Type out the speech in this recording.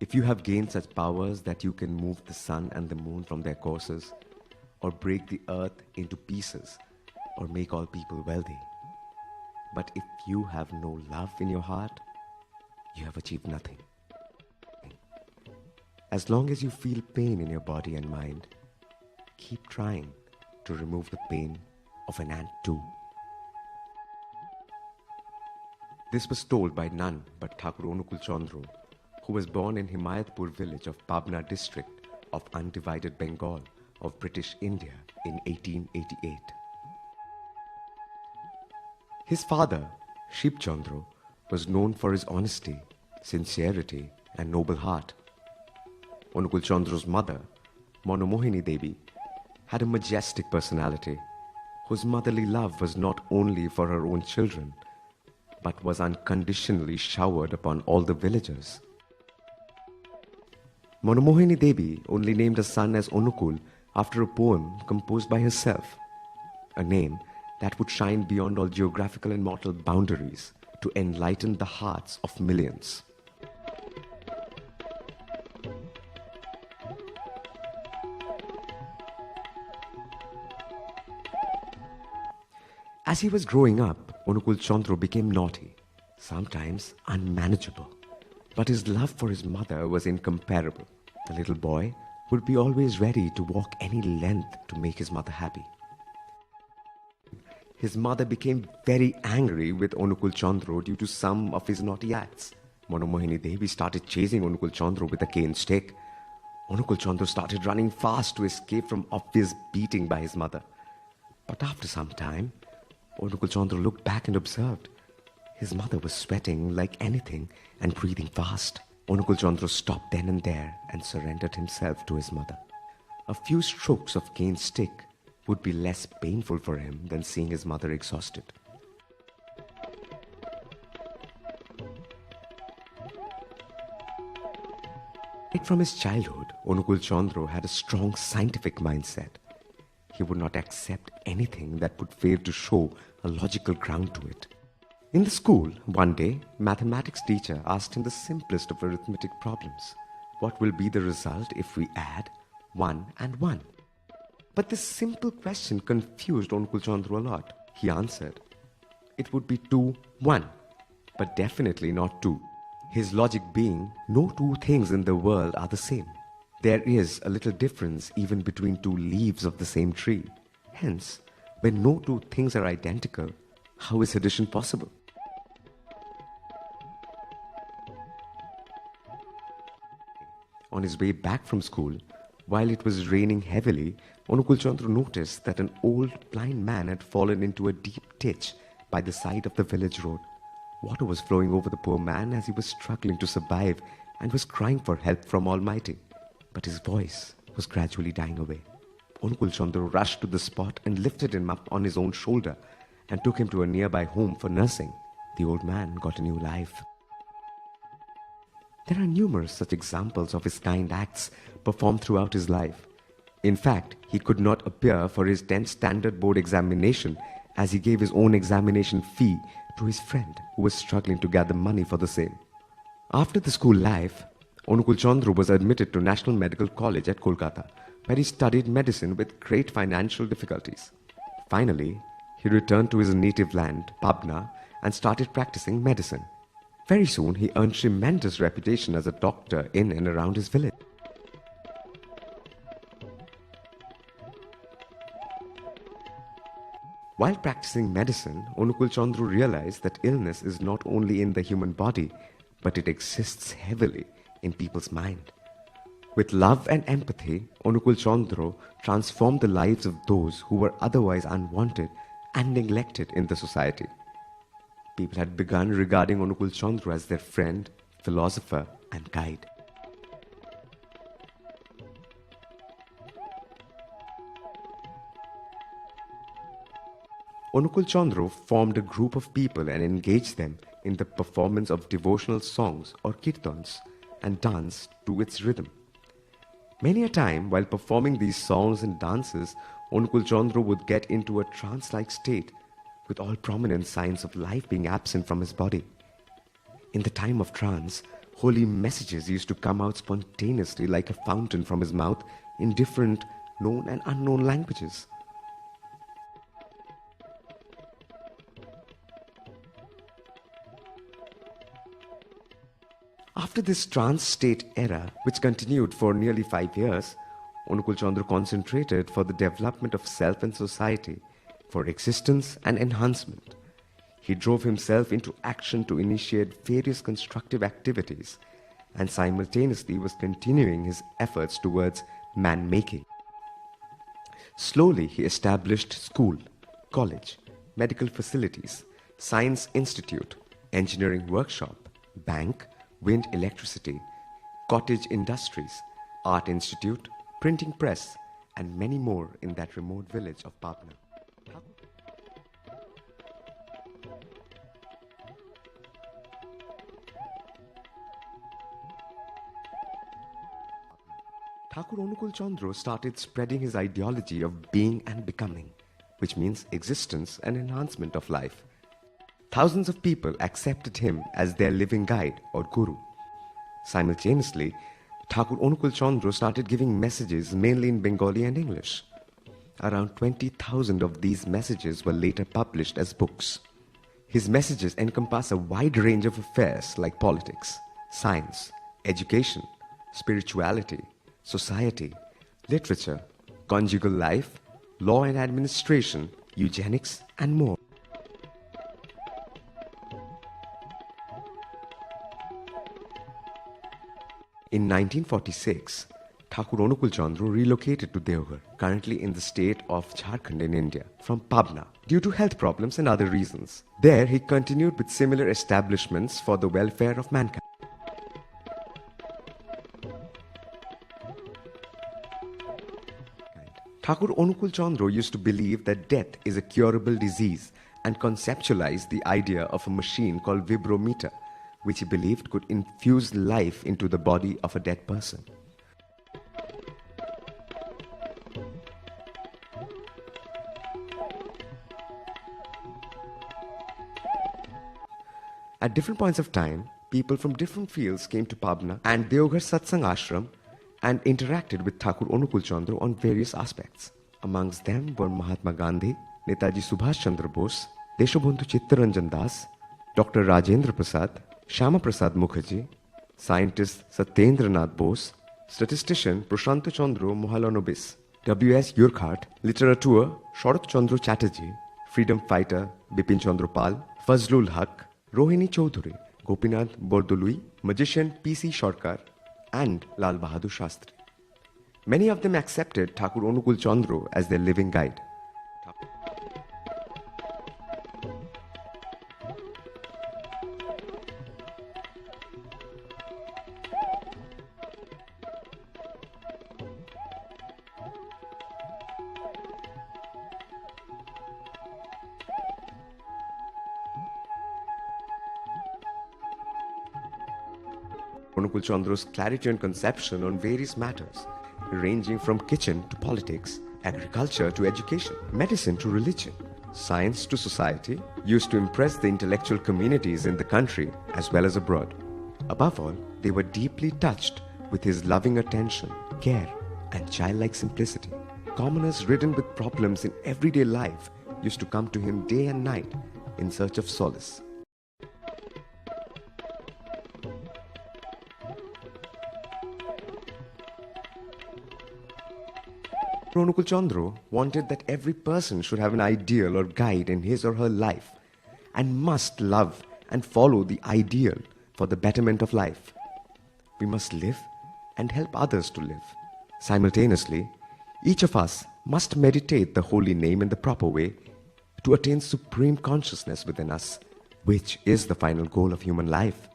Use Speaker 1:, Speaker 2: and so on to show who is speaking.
Speaker 1: If you have gained such powers that you can move the sun and the moon from their courses, or break the earth into pieces, or make all people wealthy, but if you have no love in your heart, you have achieved nothing. As long as you feel pain in your body and mind, keep trying to remove the pain of an ant too. This was told by none but Thakur Anukul Chandra, who was born in Himayatpur village of Pabna district of undivided Bengal of British India in 1888. His father, Shree Chandra, was known for his honesty, sincerity and noble heart. Anukul Chandra's mother, Manomohini Devi, had a majestic personality whose motherly love was not only for her own children, but was unconditionally showered upon all the villagers. Manomohini Devi only named a son as Anukul after a poem composed by herself, a name that would shine beyond all geographical and mortal boundaries to enlighten the hearts of millions. As he was growing up, Anukul Chandra became naughty, sometimes unmanageable. But his love for his mother was incomparable. The little boy would be always ready to walk any length to make his mother happy. His mother became very angry with Anukul Chandra due to some of his naughty acts. Manomohini Devi started chasing Anukul Chandra with a cane stick. Anukul Chandra started running fast to escape from obvious beating by his mother. But after some time, Anukul Chandra looked back and observed his mother was sweating like anything and breathing fast. Anukul Chandra stopped then and there and surrendered himself to his mother. A few strokes of cane stick would be less painful for him than seeing his mother exhausted. Right from his childhood, Anukul Chandra had a strong scientific mindset. He would not accept anything that would fail to show a logical ground to it. In the school, one day, mathematics teacher asked him the simplest of arithmetic problems. What will be the result if we add 1 and 1? But this simple question confused Anukul Chandra a lot. He answered, it would be 2, 1, but definitely not 2. His logic being, no two things in the world are the same. There is a little difference even between two leaves of the same tree. Hence, when no two things are identical, how is addition possible? On his way back from school, while it was raining heavily, Anukul Chandra noticed that an old blind man had fallen into a deep ditch by the side of the village road. Water was flowing over the poor man as he was struggling to survive and was crying for help from Almighty. But his voice was gradually dying away. Anukul Chandra rushed to the spot and lifted him up on his own shoulder and took him to a nearby home for nursing. The old man got a new life. There are numerous such examples of his kind acts performed throughout his life. In fact, he could not appear for his 10th standard board examination as he gave his own examination fee to his friend who was struggling to gather money for the same. After the school life, Anukul Chandra was admitted to National Medical College at Kolkata, where he studied medicine with great financial difficulties. Finally, he returned to his native land, Pabna, and started practicing medicine. Very soon, he earned tremendous reputation as a doctor in and around his village. While practicing medicine, Anukul Chandra realized that illness is not only in the human body, but it exists heavily in people's mind. With love and empathy, Anukul Chandra transformed the lives of those who were otherwise unwanted and neglected in the society. People had begun regarding Anukul Chandra as their friend, philosopher, and guide. Anukul Chandra formed a group of people and engaged them in the performance of devotional songs or kirtans and dance to its rhythm. Many a time, while performing these songs and dances, Anukul Chandra would get into a trance-like state with all prominent signs of life being absent from his body. In the time of trance, Holy messages used to come out spontaneously like a fountain from his mouth in different known and unknown languages. After this trance state era, which continued for nearly 5 years, Anukul Chandra concentrated for the development of self and society, for existence and enhancement. He drove himself into action to initiate various constructive activities and simultaneously was continuing his efforts towards man-making. Slowly he established school, college, medical facilities, science institute, engineering workshop, bank, wind electricity, cottage industries, art institute, printing press, and many more in that remote village of Pabna. Thakur Anukul Chandra started spreading his ideology of being and becoming, which means existence and enhancement of life. Thousands of people accepted him as their living guide or guru. Simultaneously, Thakur Anukul Chandra started giving messages mainly in Bengali and English. Around 20,000 of these messages were later published as books. His messages encompass a wide range of affairs like politics, science, education, spirituality, society, literature, conjugal life, law and administration, eugenics, and more. In 1946, Thakur Anukul Chandra relocated to Deoghar, currently in the state of Jharkhand in India, from Pabna, due to health problems and other reasons. There, he continued with similar establishments for the welfare of mankind. Thakur Anukul Chandra used to believe that death is a curable disease and conceptualized the idea of a machine called vibrometer, which he believed could infuse life into the body of a dead person. At different points of time, people from different fields came to Pabna and Deoghar Satsang Ashram and interacted with Thakur Anukul Chandra on various aspects. Amongst them were Mahatma Gandhi, Netaji Subhash Chandra Bose, Deshobandhu Chittaranjan Das, Dr. Rajendra Prasad, Shyama Prasad Mukherjee, scientist Satyendra Nath Bose, statistician Prashant Chandra Mohalanobis, W.S. Urquhart, literateur Sharat Chandra Chatterjee, freedom fighter Bipin Chandra Pal, Fazlul Haq, Rohini Chaudhary, Gopinath Bordolui, magician P.C. Sarkar, and Lal Bahadur Shastri. Many of them accepted Thakur Anukul Chandra as their living guide. Anukul Chandra's clarity and conception on various matters, ranging from kitchen to politics, agriculture to education, medicine to religion, science to society, used to impress the intellectual communities in the country as well as abroad. Above all, they were deeply touched with his loving attention, care, and childlike simplicity. Commoners ridden with problems in everyday life used to come to him day and night in search of solace. Anukul Chandra wanted that every person should have an ideal or guide in his or her life and must love and follow the ideal for the betterment of life. We must live and help others to live. Simultaneously, each of us must meditate the holy name in the proper way to attain supreme consciousness within us, which is the final goal of human life.